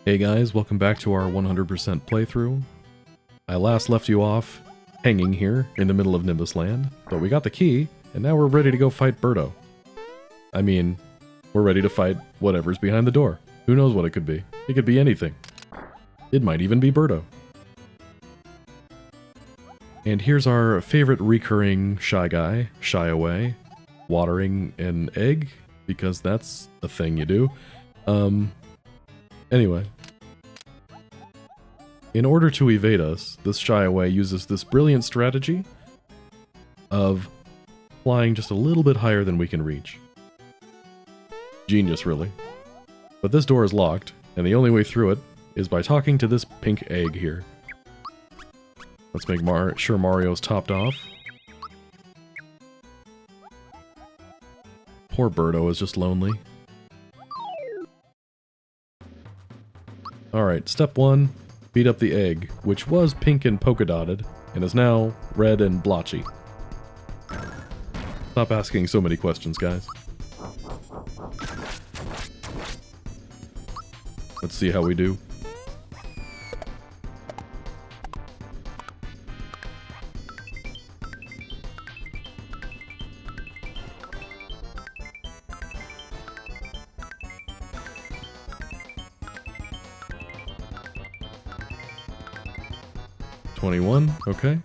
Hey guys, welcome back to our 100% playthrough. I last left you off hanging here in the middle of Nimbus Land, but we got the key, and now we're ready to go fight Birdo. I mean, we're ready to fight whatever's behind the door. Who knows what it could be? It could be anything. It might even be Birdo. And here's our favorite recurring shy guy, Shy Away, watering an egg, because that's a thing you do. Anyway. In order to evade us, this Shy Away uses this brilliant strategy of flying just a little bit higher than we can reach. Genius, really. But this door is locked, and the only way through it is by talking to this pink egg here. Let's make sure Mario's topped off. Poor Birdo is just lonely. Alright, step 1, beat up the egg, which was pink and polka dotted, and is now red and blotchy. Stop asking so many questions, guys. Let's see how we do. $21, okay.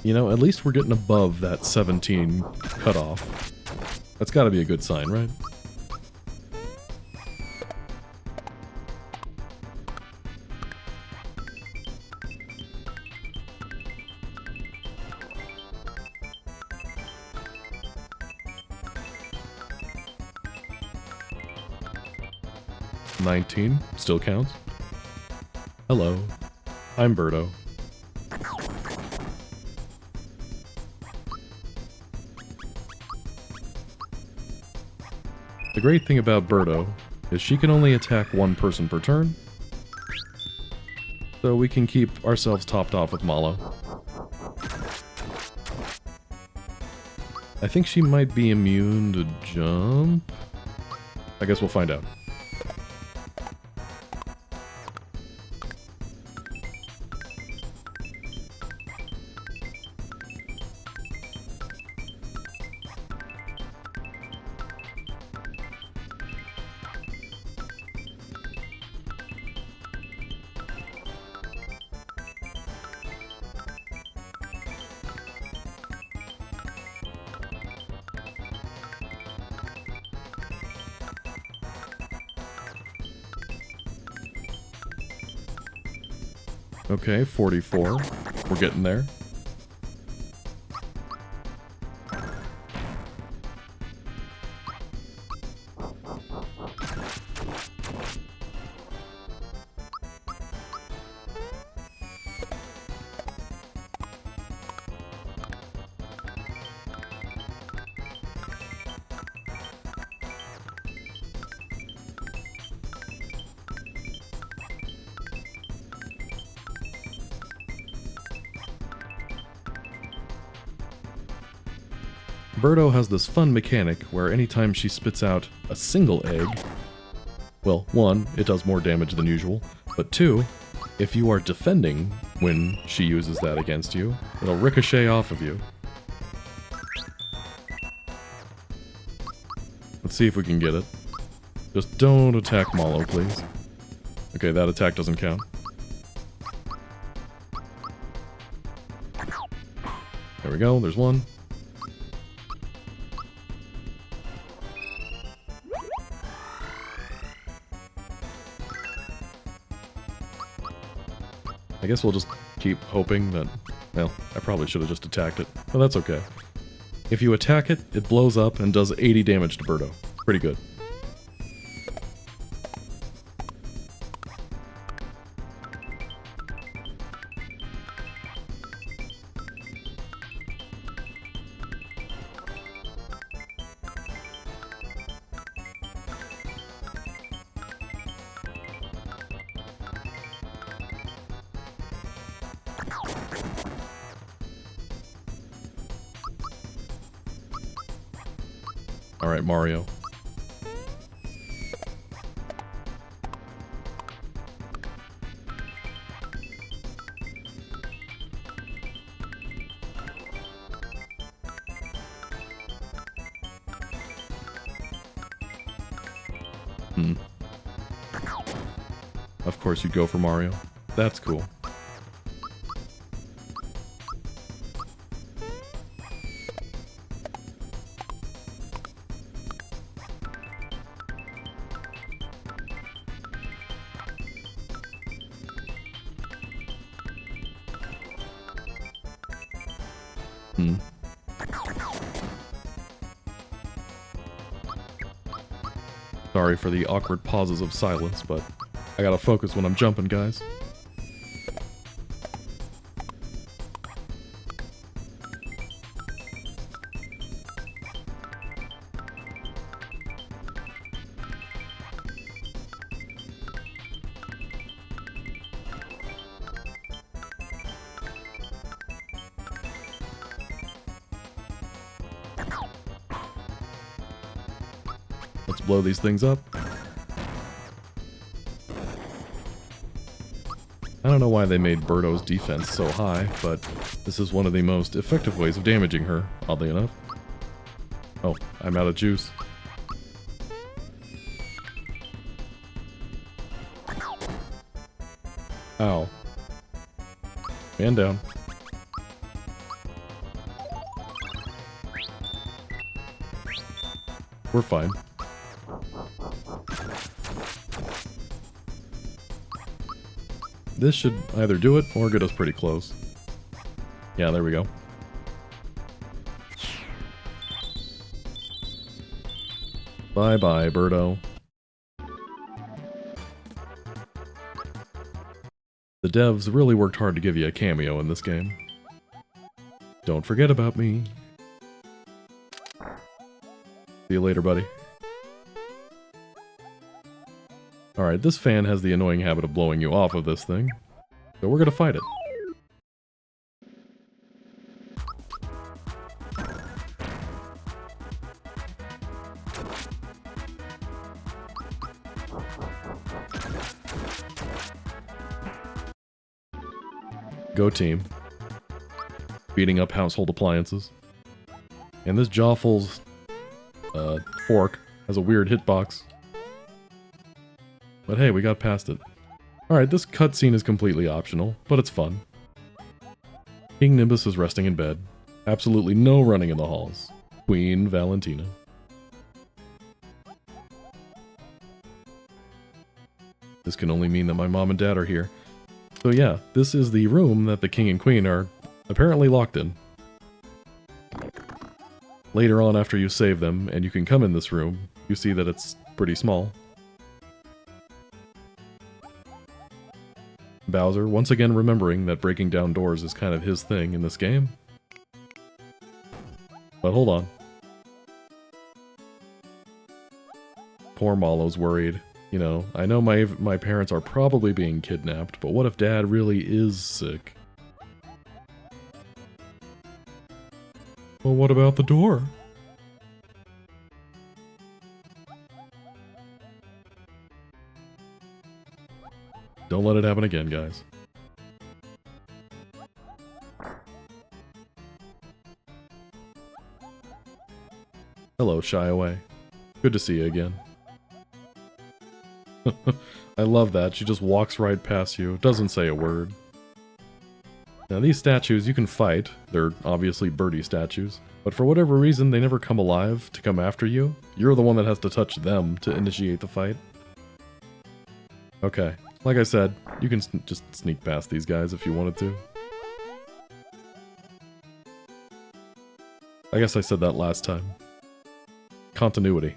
You know, at least we're getting above that 17 cutoff. That's gotta be a good sign, right? $19 still counts. Hello. I'm Birdo. The great thing about Birdo is she can only attack one person per turn, so we can keep ourselves topped off with Malo. I think she might be immune to jump. I guess we'll find out. Okay, 44. We're getting there. Birdo has this fun mechanic where anytime she spits out a single egg, well, 1, it does more damage than usual, but 2, if you are defending when she uses that against you, it'll ricochet off of you. Let's see if we can get it. Just don't attack Malo, please. Okay, that attack doesn't count. There we go, there's one. I guess we'll just keep hoping that... Well, I probably should have just attacked it, but that's okay. If you attack it, it blows up and does 80 damage to Birdo. Pretty good. Alright, Mario. Hmm. Of course you'd go for Mario. That's cool. Hmm. Sorry for the awkward pauses of silence, but I gotta focus when I'm jumping, guys. Let's blow these things up. I don't know why they made Birdo's defense so high, but this is one of the most effective ways of damaging her, oddly enough. Oh, I'm out of juice. Ow. Man down. We're fine. This should either do it or get us pretty close. Yeah, there we go. Bye-bye, Birdo. The devs really worked hard to give you a cameo in this game. Don't forget about me. See you later, buddy. Alright, this fan has the annoying habit of blowing you off of this thing, so we're gonna fight it. Go team. Beating up household appliances. And this Jawful's fork has a weird hitbox. But hey, we got past it. Alright, this cutscene is completely optional, but it's fun. King Nimbus is resting in bed. Absolutely no running in the halls. Queen Valentina. This can only mean that my mom and dad are here. So yeah, this is the room that the king and queen are apparently locked in. Later on, after you save them, and you can come in this room, you see that it's pretty small. Bowser, once again remembering that breaking down doors is kind of his thing in this game. But hold on. Poor Mallow's worried. You know, I know my parents are probably being kidnapped, but what if Dad really is sick? Well, what about the door? Don't let it happen again, guys. Hello, Shy Away. Good to see you again. I love that. She just walks right past you, doesn't say a word. Now these statues you can fight. They're obviously birdie statues. But for whatever reason, they never come alive to come after you. You're the one that has to touch them to initiate the fight. Okay. Like I said, you can just sneak past these guys if you wanted to. I guess I said that last time. Continuity.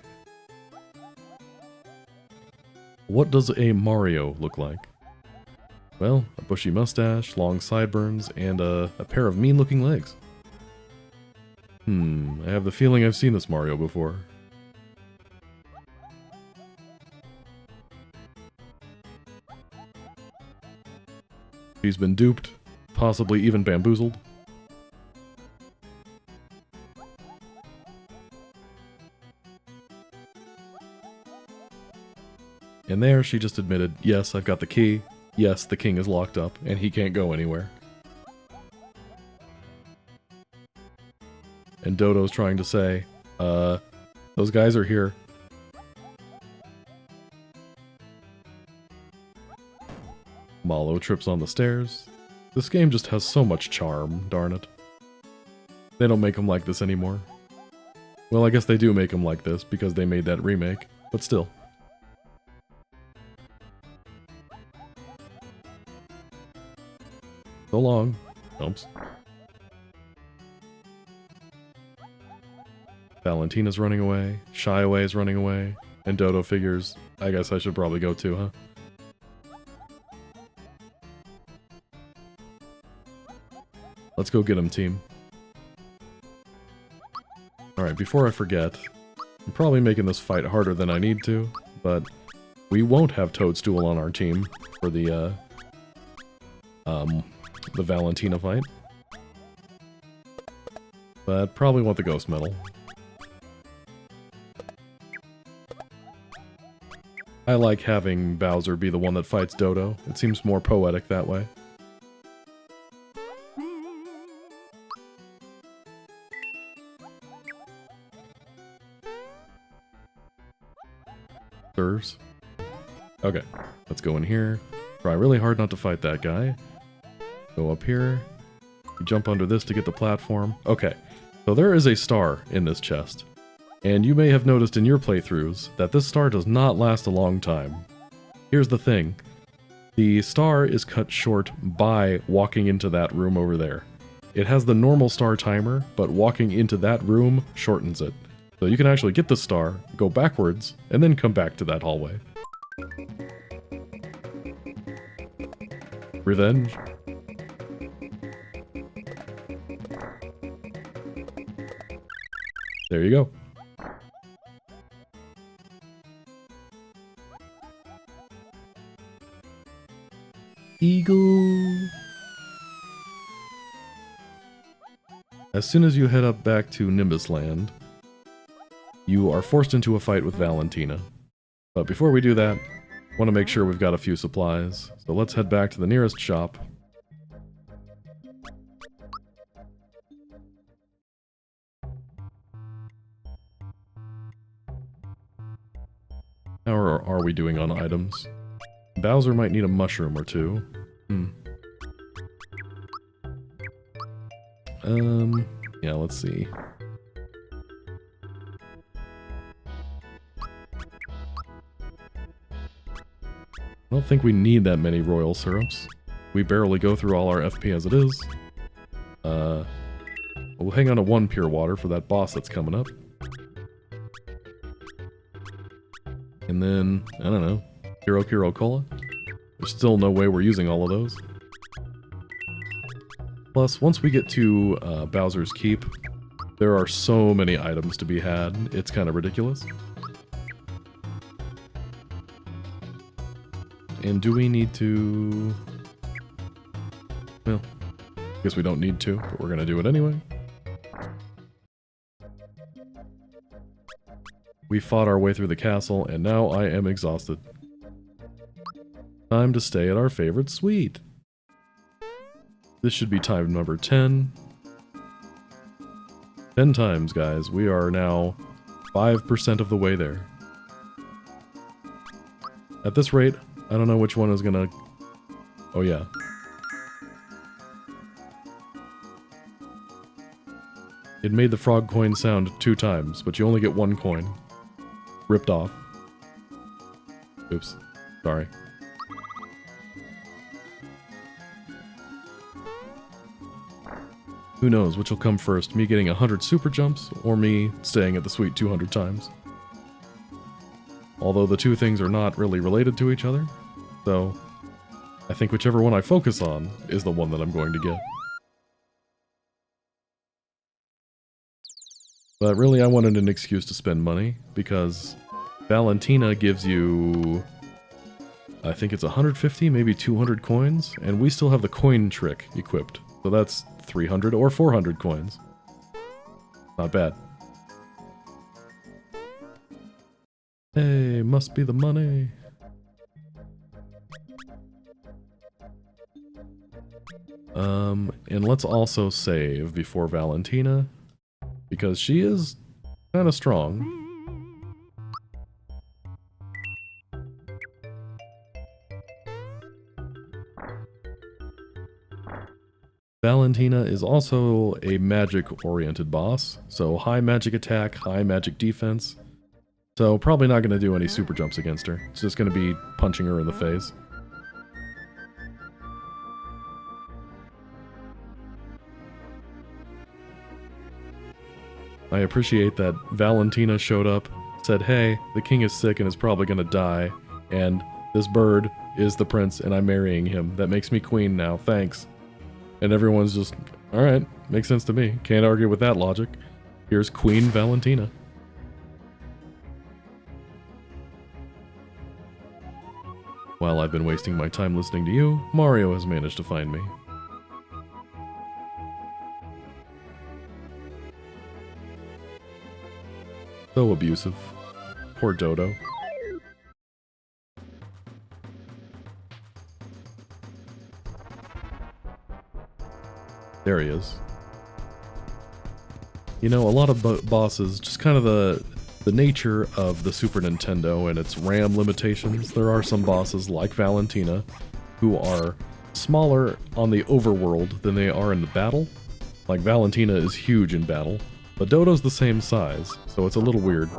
What does a Mario look like? Well, a bushy mustache, long sideburns, and a pair of mean-looking legs. I have the feeling I've seen this Mario before. He's been duped, possibly even bamboozled. And there she just admitted, yes, I've got the key, yes, the king is locked up, and he can't go anywhere. And Dodo's trying to say, those guys are here. Malo trips on the stairs. This game just has so much charm, darn it. They don't make them like this anymore. Well, I guess they do make them like this because they made that remake, but still. So long. Jumps. Valentina's running away, Shy Away is running away, and Dodo figures, I guess I should probably go too, huh? Let's go get him, team. Alright, before I forget, I'm probably making this fight harder than I need to, but we won't have Toadstool on our team for the Valentina fight. But probably want the Ghost Medal. I like having Bowser be the one that fights Dodo. It seems more poetic that way. Sirs. Okay, let's go in here. Try really hard not to fight that guy. Go up here. You jump under this to get the platform. Okay, so there is a star in this chest. And you may have noticed in your playthroughs that this star does not last a long time. Here's the thing. The star is cut short by walking into that room over there. It has the normal star timer, but walking into that room shortens it. So you can actually get the star, go backwards, and then come back to that hallway. Revenge. There you go. Eagle. As soon as you head up back to Nimbus Land, you are forced into a fight with Valentina. But before we do that, I want to make sure we've got a few supplies. So let's head back to the nearest shop. How are we doing on items? Bowser might need a mushroom or two. Yeah, let's see. I don't think we need that many royal syrups. We barely go through all our FP as it is. We'll hang on to one pure water for that boss that's coming up. And then, I don't know, Kuro Cola? There's still no way we're using all of those. Plus, once we get to Bowser's Keep, there are so many items to be had, it's kind of ridiculous. And do we need to... Well, I guess we don't need to, but we're gonna do it anyway. We fought our way through the castle, and now I am exhausted. Time to stay at our favorite suite. This should be time number 10. 10 times, guys. We are now 5% of the way there. At this rate, I don't know which one is gonna... Oh yeah. It made the frog coin sound 2 times, but you only get 1 coin. Ripped off. Oops. Sorry. Who knows which will come first, me getting 100 super jumps, or me staying at the suite 200 times. Although the two things are not really related to each other, so I think whichever one I focus on is the one that I'm going to get. But really, I wanted an excuse to spend money, because Valentina gives you, I think it's 150, maybe 200 coins, and we still have the coin trick equipped. So that's 300 or 400 coins. Not bad. Hey, must be the money. And let's also save before Valentina, because she is kind of strong. Valentina is also a magic-oriented boss, so high magic attack, high magic defense. So probably not going to do any super jumps against her. It's just going to be punching her in the face. I appreciate that Valentina showed up, said, hey, the king is sick and is probably going to die, and this bird is the prince and I'm marrying him. That makes me queen now, thanks. And everyone's just, alright, makes sense to me. Can't argue with that logic. Here's Queen Valentina. While I've been wasting my time listening to you, Mario has managed to find me. So abusive. Poor Dodo. There he is. You know, a lot of bosses, just kind of the nature of the Super Nintendo and its RAM limitations. There are some bosses, like Valentina, who are smaller on the overworld than they are in the battle. Like, Valentina is huge in battle, but Dodo's the same size, so it's a little weird.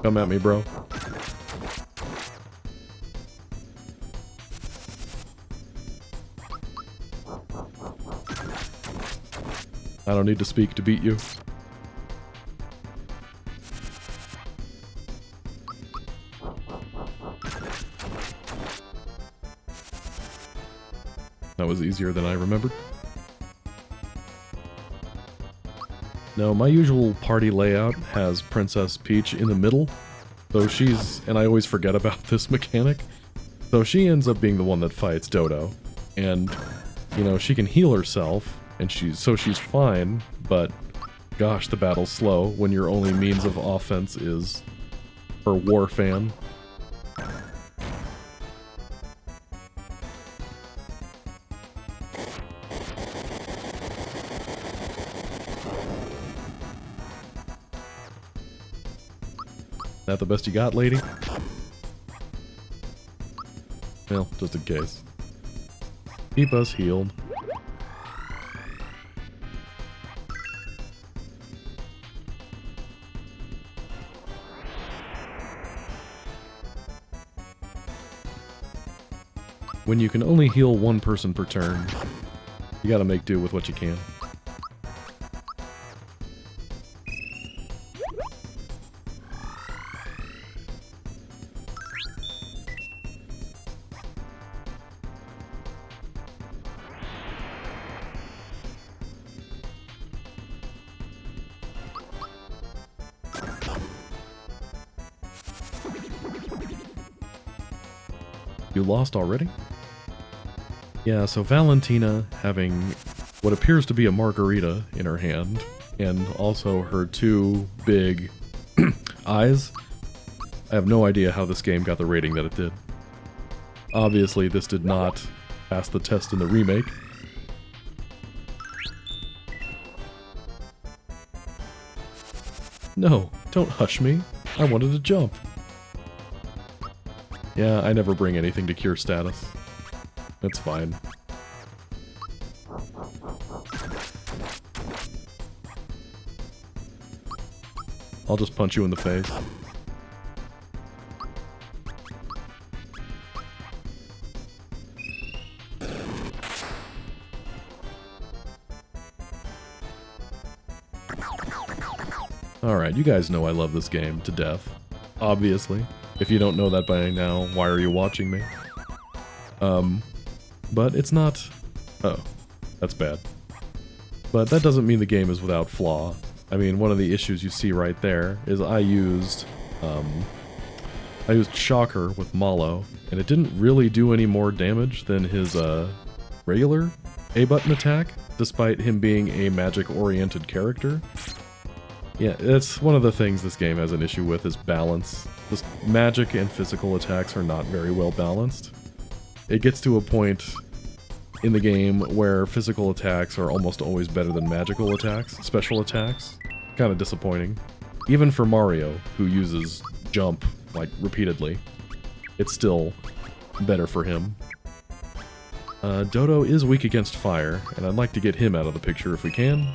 Come at me, bro. I don't need to speak to beat you. That was easier than I remembered. No, my usual party layout has Princess Peach in the middle, so she's, and I always forget about this mechanic, so she ends up being the one that fights Dodo, and, you know, she can heal herself, and she's fine, but gosh, the battle's slow when your only means of offense is her war fan. That the best you got, lady? Well, just in case. Keep us healed. When you can only heal one person per turn, you gotta make do with what you can. You lost already? Yeah, so Valentina having what appears to be a margarita in her hand, and also her two big eyes. I have no idea how this game got the rating that it did. Obviously, this did not pass the test in the remake. No, don't hush me. I wanted to jump. Yeah, I never bring anything to cure status. That's fine. I'll just punch you in the face. Alright, you guys know I love this game to death. Obviously. If you don't know that by now, why are you watching me? But it's not... Oh, that's bad. But that doesn't mean the game is without flaw. I mean, one of the issues you see right there is I used Shocker with Mallow, and it didn't really do any more damage than his regular A-button attack, despite him being a magic-oriented character. Yeah, that's one of the things this game has an issue with, is balance. Just magic and physical attacks are not very well balanced. It gets to a point in the game where physical attacks are almost always better than magical attacks, special attacks. Kind of disappointing. Even for Mario, who uses jump like, repeatedly, it's still better for him. Dodo is weak against fire, and I'd like to get him out of the picture if we can.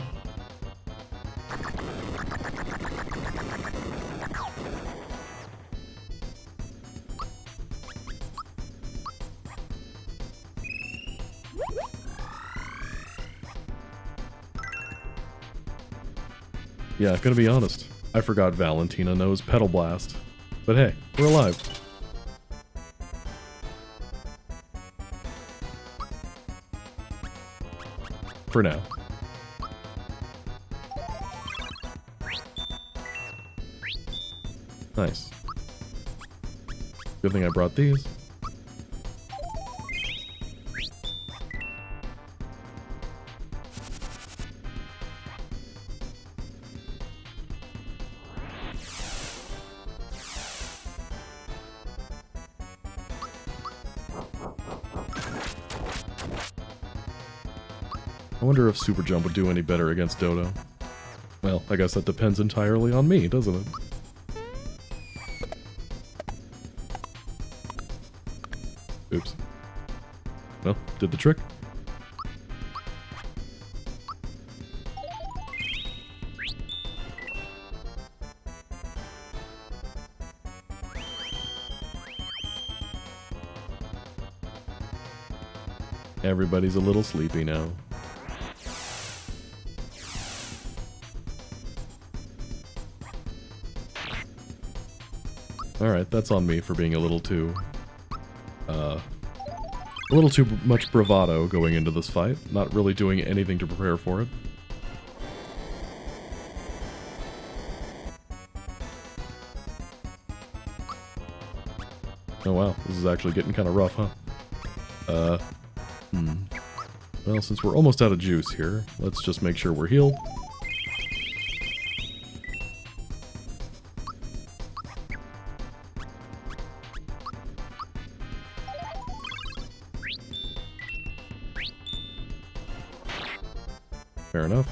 Yeah, gonna be honest, I forgot Valentina knows Petal Blast. But hey, we're alive. For now. Nice. Good thing I brought these. I wonder if Super Jump would do any better against Dodo. Well, I guess that depends entirely on me, doesn't it? Oops. Well, did the trick. Everybody's a little sleepy now. Alright, that's on me for being a little too much bravado going into this fight, not really doing anything to prepare for it. Oh wow, this is actually getting kind of rough, huh? Well, since we're almost out of juice here, let's just make sure we're healed. Fair enough.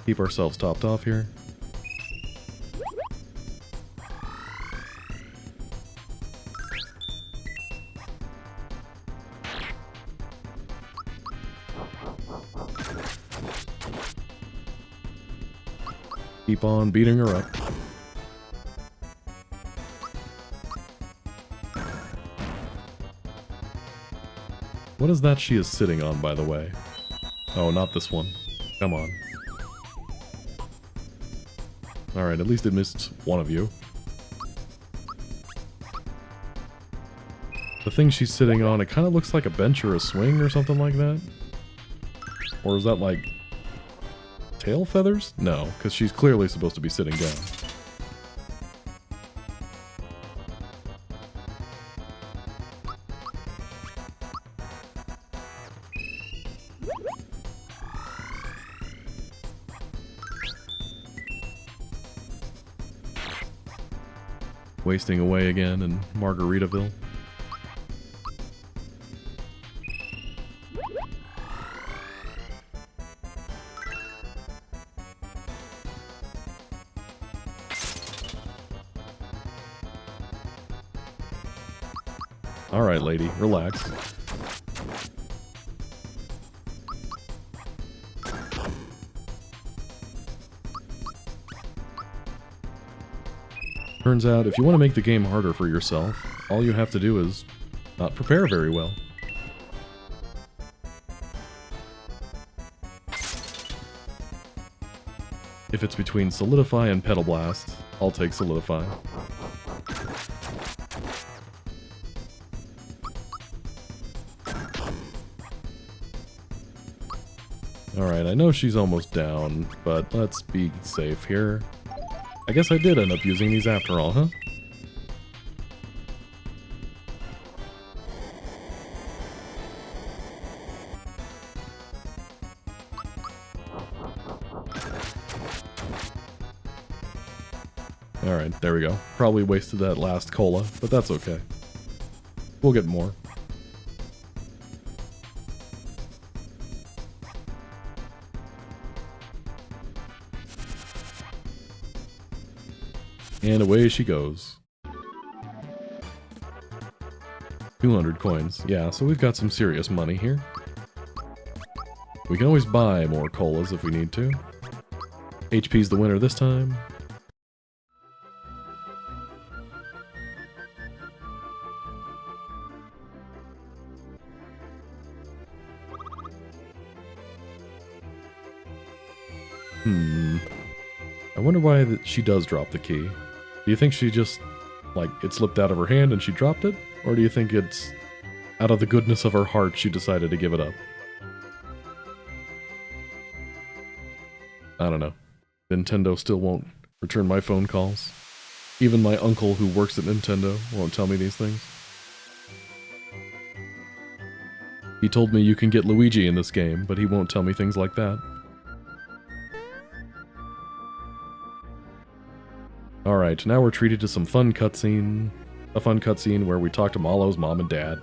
Keep ourselves topped off here. Keep on beating her up. What is that she is sitting on, by the way? Oh, not this one. Come on. Alright, at least it missed one of you. The thing she's sitting on, it kind of looks like a bench or a swing or something like that. Or is that like tail feathers? No, because she's clearly supposed to be sitting down. Wasting away again in Margaritaville. Alright, lady, relax. Turns out, if you want to make the game harder for yourself, all you have to do is not prepare very well. If it's between Solidify and Petal Blast, I'll take Solidify. Alright, I know she's almost down, but let's be safe here. I guess I did end up using these after all, huh? Alright, there we go. Probably wasted that last cola, but that's okay. We'll get more. And away she goes. 200 coins. Yeah, so we've got some serious money here. We can always buy more colas if we need to. HP's the winner this time. I wonder why she does drop the key. Do you think she just, like, it slipped out of her hand and she dropped it? Or do you think it's out of the goodness of her heart she decided to give it up? I don't know. Nintendo still won't return my phone calls. Even my uncle who works at Nintendo won't tell me these things. He told me you can get Luigi in this game, but he won't tell me things like that. Alright, now we're treated to some fun cutscene. A fun cutscene where we talk to Malo's mom and dad.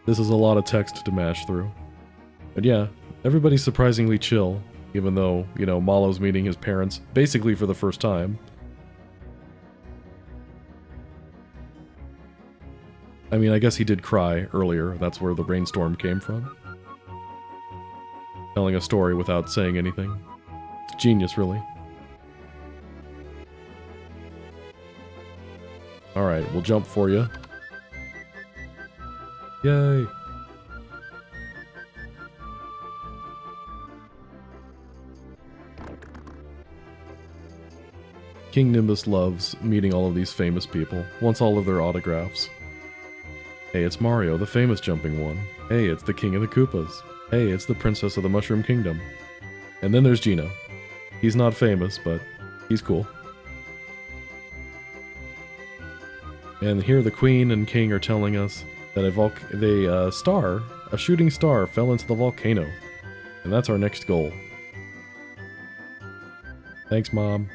This is a lot of text to mash through. But yeah, everybody's surprisingly chill, even though, you know, Malo's meeting his parents basically for the first time. I mean, I guess he did cry earlier. That's where the brainstorm came from. Telling a story without saying anything. Genius, really. Alright, we'll jump for you. Yay! King Nimbus loves meeting all of these famous people, wants all of their autographs. Hey, it's Mario, the famous jumping one. Hey, it's the King of the Koopas. Hey, it's the Princess of the Mushroom Kingdom. And then there's Geno. He's not famous, but he's cool. And here the Queen and King are telling us that a shooting star fell into the volcano. And that's our next goal. Thanks, Mom.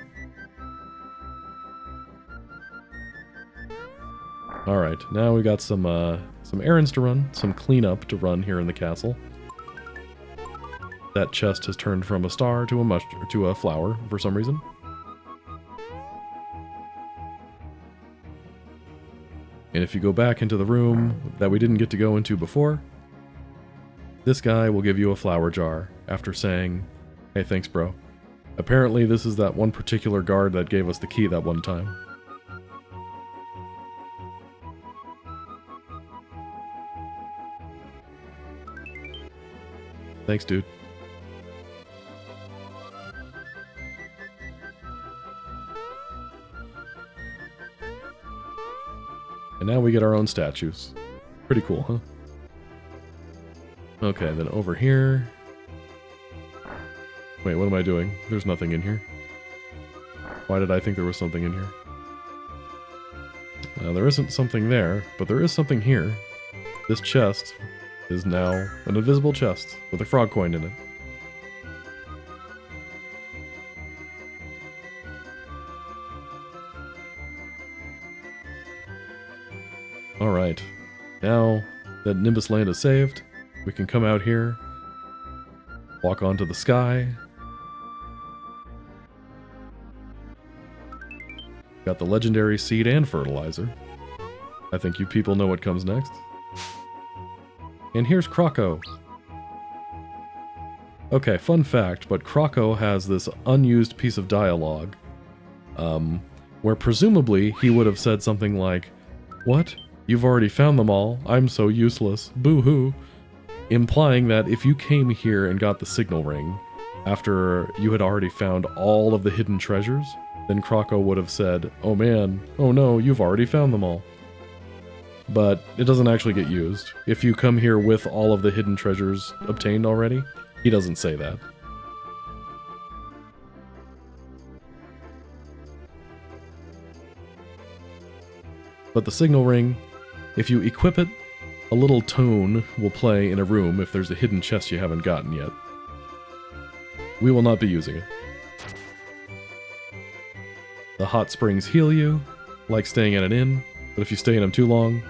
Alright, now we got some errands to run, some cleanup to run here in the castle. That chest has turned from a star to a flower for some reason. And if you go back into the room that we didn't get to go into before, this guy will give you a flower jar after saying, "Hey, thanks, bro." Apparently this is that one particular guard that gave us the key that one time. Thanks, dude. And now we get our own statues. Pretty cool, huh? Okay, then over here... Wait, what am I doing? There's nothing in here. Why did I think there was something in here? There isn't something there, but there is something here. This chest is now an invisible chest with a frog coin in it. Alright, now that Nimbus Land is saved, we can come out here, walk onto the sky. Got the legendary seed and fertilizer. I think you people know what comes next. And here's Croco. Okay, fun fact, but Croco has this unused piece of dialogue, where presumably he would have said something like, "What? You've already found them all. I'm so useless. Boo-hoo." Implying that if you came here and got the signal ring after you had already found all of the hidden treasures, then Croco would have said, "Oh man, oh no, you've already found them all." But it doesn't actually get used. If you come here with all of the hidden treasures obtained already, he doesn't say that. But the signal ring, if you equip it, a little tone will play in a room if there's a hidden chest you haven't gotten yet. We will not be using it. The hot springs heal you, like staying at an inn, but if you stay in them too long,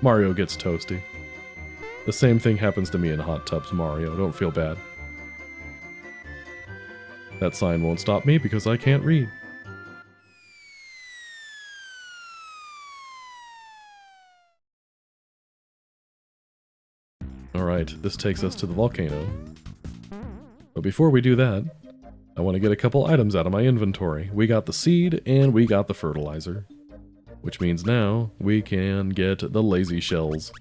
Mario gets toasty. The same thing happens to me in hot tubs, Mario. Don't feel bad. That sign won't stop me because I can't read. Alright, this takes us to the volcano. But before we do that, I want to get a couple items out of my inventory. We got the seed and we got the fertilizer. Which means now we can get the lazy shells.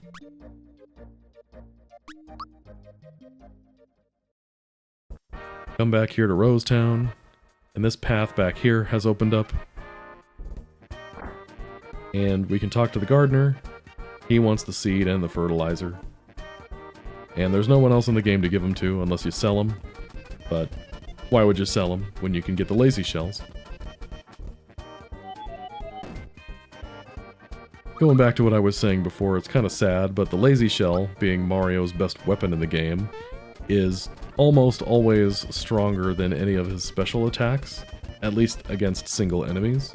Come back here to Rosetown, and this path back here has opened up. And we can talk to the gardener. He wants the seed and the fertilizer. And there's no one else in the game to give them to unless you sell them. But why would you sell them when you can get the lazy shells? Going back to what I was saying before, it's kind of sad, but the lazy shell, being Mario's best weapon in the game, is almost always stronger than any of his special attacks, at least against single enemies.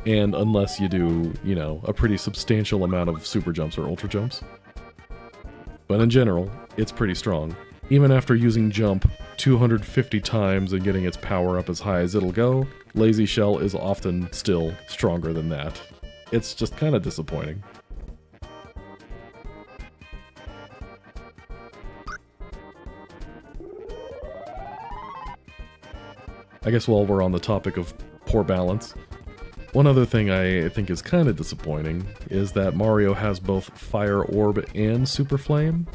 And unless you do, you know, a pretty substantial amount of super jumps or ultra jumps. But in general, it's pretty strong. Even after using jump 250 times and getting its power up as high as it'll go, lazy shell is often still stronger than that. It's just kind of disappointing. I guess while we're on the topic of poor balance, one other thing I think is kind of disappointing is that Mario has both Fire Orb and Super Flame.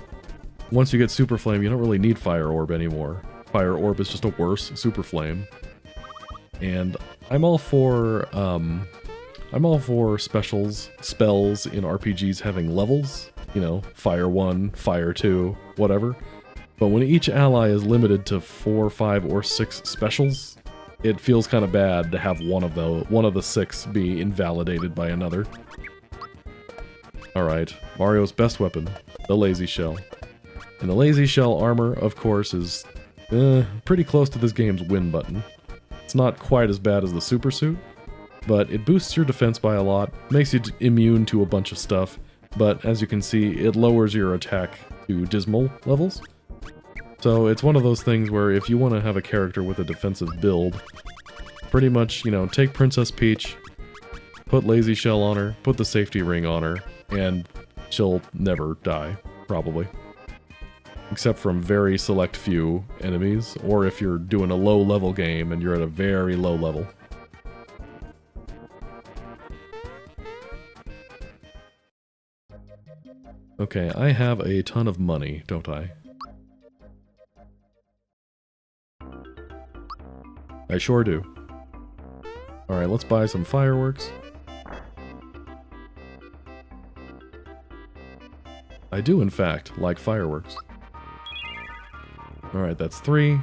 Once you get Super Flame, you don't really need Fire Orb anymore. Fire Orb is just a worse Super Flame. And I'm all for spells in RPGs having levels, you know, Fire 1, Fire 2, whatever. But when each ally is limited to 4, 5, or 6 specials, it feels kind of bad to have one of the 6 be invalidated by another. Alright, Mario's best weapon, the lazy shell. And the lazy shell armor, of course, is pretty close to this game's win button. It's not quite as bad as the super suit, but it boosts your defense by a lot, makes you immune to a bunch of stuff, but as you can see, it lowers your attack to dismal levels. So it's one of those things where if you want to have a character with a defensive build, pretty much, you know, take Princess Peach, put lazy shell on her, put the safety ring on her, and she'll never die, probably. Except from very select few enemies, or if you're doing a low-level game and you're at a very low level. Okay, I have a ton of money, don't I? I sure do. Alright, let's buy some fireworks. I do, in fact, like fireworks. Alright, that's 3.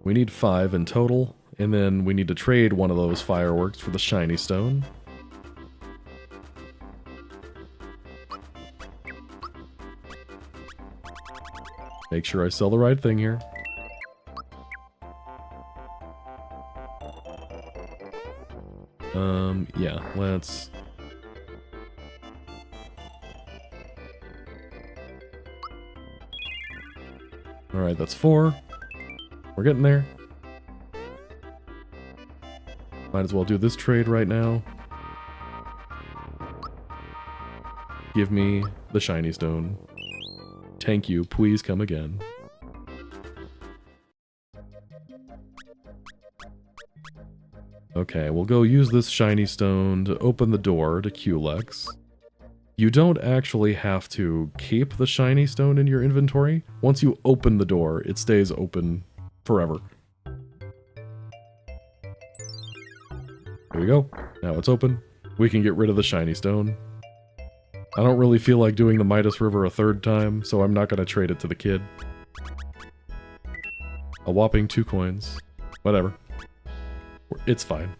We need 5 in total, and then we need to trade one of those fireworks for the shiny stone. Make sure I sell the right thing here. Yeah, let's... Alright, that's 4. We're getting there. Might as well do this trade right now. Give me the shiny stone. Thank you, please come again. Okay, we'll go use this shiny stone to open the door to Culex. You don't actually have to keep the shiny stone in your inventory. Once you open the door, it stays open forever. There we go. Now it's open. We can get rid of the shiny stone. I don't really feel like doing the Midas River a third time, so I'm not going to trade it to the kid. A whopping 2 coins. Whatever. It's fine.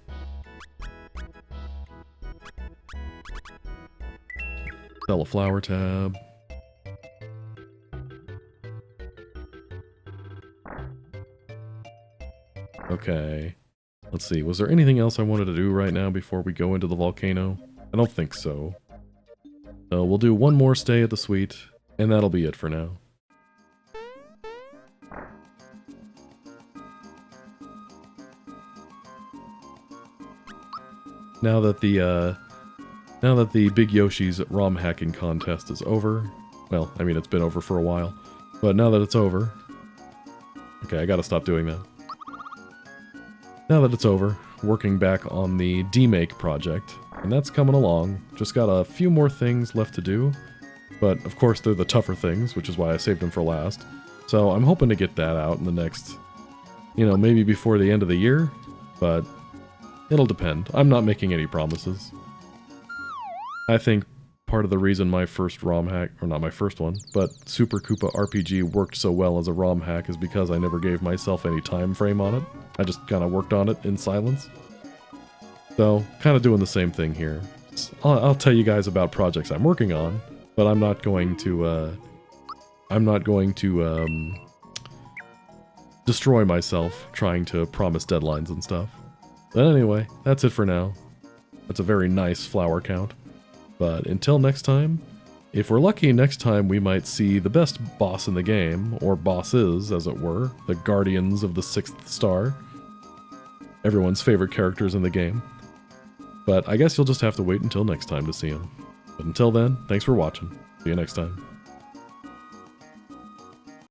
Sell a flower tab. Okay. Let's see, was there anything else I wanted to do right now before we go into the volcano? I don't think so. So we'll do one more stay at the suite, and that'll be it for now. now that the Big Yoshi's ROM hacking contest is over, well, I mean, it's been over for a while, but now that it's over, okay, I gotta stop doing that. Now that it's over, working back on the demake project, and that's coming along. Just got a few more things left to do, but of course they're the tougher things, which is why I saved them for last. So I'm hoping to get that out in the next, you know, maybe before the end of the year, but it'll depend. I'm not making any promises. I think part of the reason my first ROM hack, or not my first one, but Super Koopa RPG worked so well as a ROM hack is because I never gave myself any time frame on it. I just kind of worked on it in silence. So, kind of doing the same thing here. I'll tell you guys about projects I'm working on, but I'm not going to destroy myself trying to promise deadlines and stuff. But anyway, that's it for now. That's a very nice flower count. But until next time, if we're lucky, next time we might see the best boss in the game, or bosses, as it were, the Guardians of the Sixth Star. Everyone's favorite characters in the game. But I guess you'll just have to wait until next time to see them. But until then, thanks for watching. See you next time.